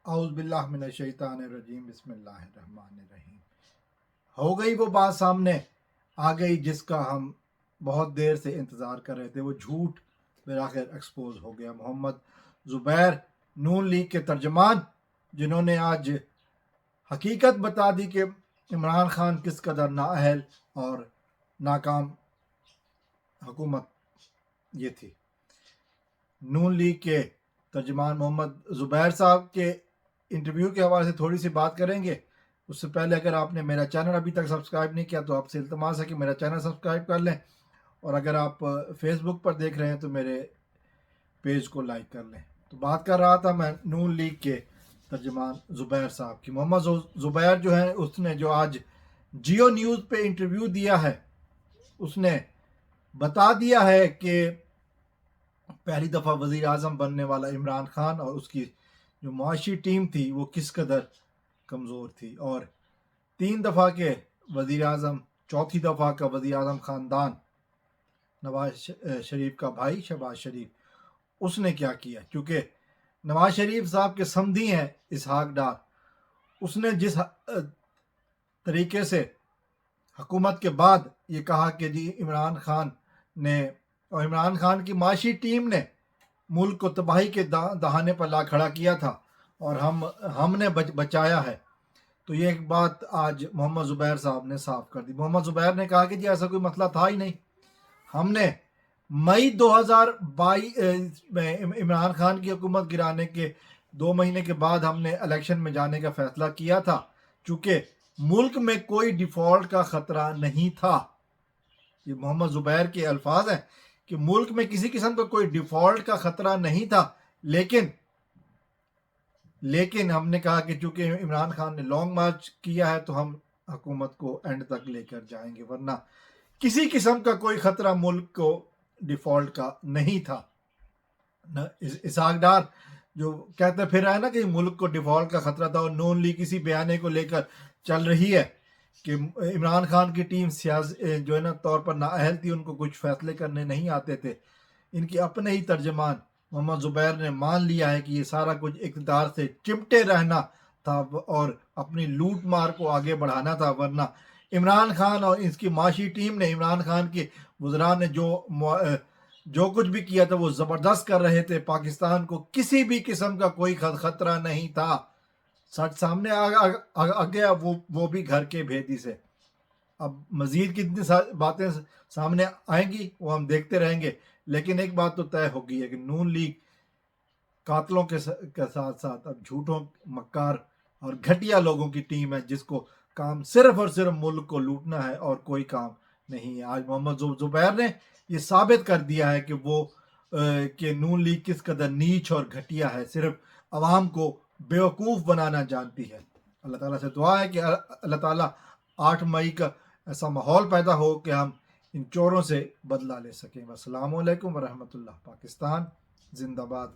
اعوذ باللہ من الشیطان الرجیم بسم اللہ الرحمن الرحیم۔ ہو گئی وہ بات سامنے، آ گئی جس کا ہم بہت دیر سے انتظار کر رہے تھے، وہ جھوٹ بالآخر ایکسپوز ہو گیا۔ محمد زبیر نون لیگ کے ترجمان، جنہوں نے آج حقیقت بتا دی کہ عمران خان کس قدر نااہل اور ناکام حکومت یہ تھی۔ نون لیگ کے ترجمان محمد زبیر صاحب کے انٹرویو کے حوالے سے تھوڑی سی بات کریں گے۔ اس سے پہلے اگر آپ نے میرا چینل ابھی تک سبسکرائب نہیں کیا تو آپ سے التماس ہے کہ میرا چینل سبسکرائب کر لیں، اور اگر آپ فیس بک پر دیکھ رہے ہیں تو میرے پیج کو لائک کر لیں۔ تو بات کر رہا تھا میں نون لیگ کے ترجمان زبیر صاحب کی۔ محمد زبیر جو ہے، اس نے جو آج جیو نیوز پہ انٹرویو دیا ہے، اس نے بتا دیا ہے کہ پہلی دفعہ وزیر اعظم بننے والا عمران خان اور اس کی جو معاشی ٹیم تھی وہ کس قدر کمزور تھی، اور 3 دفعہ کے وزیر اعظم، چوتھی دفعہ کا وزیر اعظم خاندان، نواز شریف کا بھائی شہباز شریف، اس نے کیا کیا۔ کیونکہ نواز شریف صاحب کے سمدھی ہیں اسحاق ڈار، اس نے جس طریقے سے حکومت کے بعد یہ کہا کہ جی عمران خان نے اور عمران خان کی معاشی ٹیم نے ملک کو تباہی کے دہانے پر لا کھڑا کیا تھا، اور ہم نے بچایا ہے، تو یہ ایک بات آج محمد زبیر صاحب نے صاف کر دی۔ محمد زبیر نے کہا کہ جی ایسا کوئی مسئلہ تھا ہی نہیں، ہم نے مئی 2022 میں عمران خان کی حکومت گرانے کے 2 مہینے کے بعد ہم نے الیکشن میں جانے کا فیصلہ کیا تھا، چونکہ ملک میں کوئی ڈیفالٹ کا خطرہ نہیں تھا۔ یہ محمد زبیر کے الفاظ ہیں کہ ملک میں کسی قسم کا کوئی ڈیفالٹ کا خطرہ نہیں تھا، لیکن ہم نے کہا کہ چونکہ عمران خان نے لانگ مارچ کیا ہے تو ہم حکومت کو اینڈ تک لے کر جائیں گے، ورنہ کسی قسم کا کوئی خطرہ ملک کو ڈیفالٹ کا نہیں تھا۔ اسحاق ڈار جو کہتے پھر رہا ہے نا کہ ملک کو ڈیفالٹ کا خطرہ تھا، اور نون لیگ اسی بیانے کو لے کر چل رہی ہے کہ عمران خان کی ٹیم جو ہے نا طور پر نااہل تھی، ان کو کچھ فیصلے کرنے نہیں آتے تھے۔ ان کے اپنے ہی ترجمان محمد زبیر نے مان لیا ہے کہ یہ سارا کچھ اقتدار سے چمٹے رہنا تھا اور اپنی لوٹ مار کو آگے بڑھانا تھا، ورنہ عمران خان اور اس کی معاشی ٹیم نے، عمران خان کے وزراء نے جو کچھ بھی کیا تھا وہ زبردست کر رہے تھے۔ پاکستان کو کسی بھی قسم کا کوئی خطرہ نہیں تھا، سچ سامنے آ گیا، وہ بھی گھر کے بھیدی سے۔ اب مزید کتنی باتیں سامنے آئیں گی وہ ہم دیکھتے رہیں گے، لیکن ایک بات تو طے ہو گئی ہے کہ نون لیگ قاتلوں کے ساتھ ساتھ اب جھوٹوں، مکار اور گھٹیا لوگوں کی ٹیم ہے، جس کو کام صرف اور صرف ملک کو لوٹنا ہے اور کوئی کام نہیں ہے۔ آج محمد زبیر نے یہ ثابت کر دیا ہے کہ نون لیگ کس قدر نیچ اور گھٹیا ہے، صرف عوام کو بیوقوف بنانا جانتی ہے۔ اللہ تعالیٰ سے دعا ہے کہ اللہ تعالیٰ 8 مئی کا ایسا ماحول پیدا ہو کہ ہم ان چوروں سے بدلہ لے سکیں۔ السلام علیکم ورحمۃ اللہ۔ پاکستان زندہ باد۔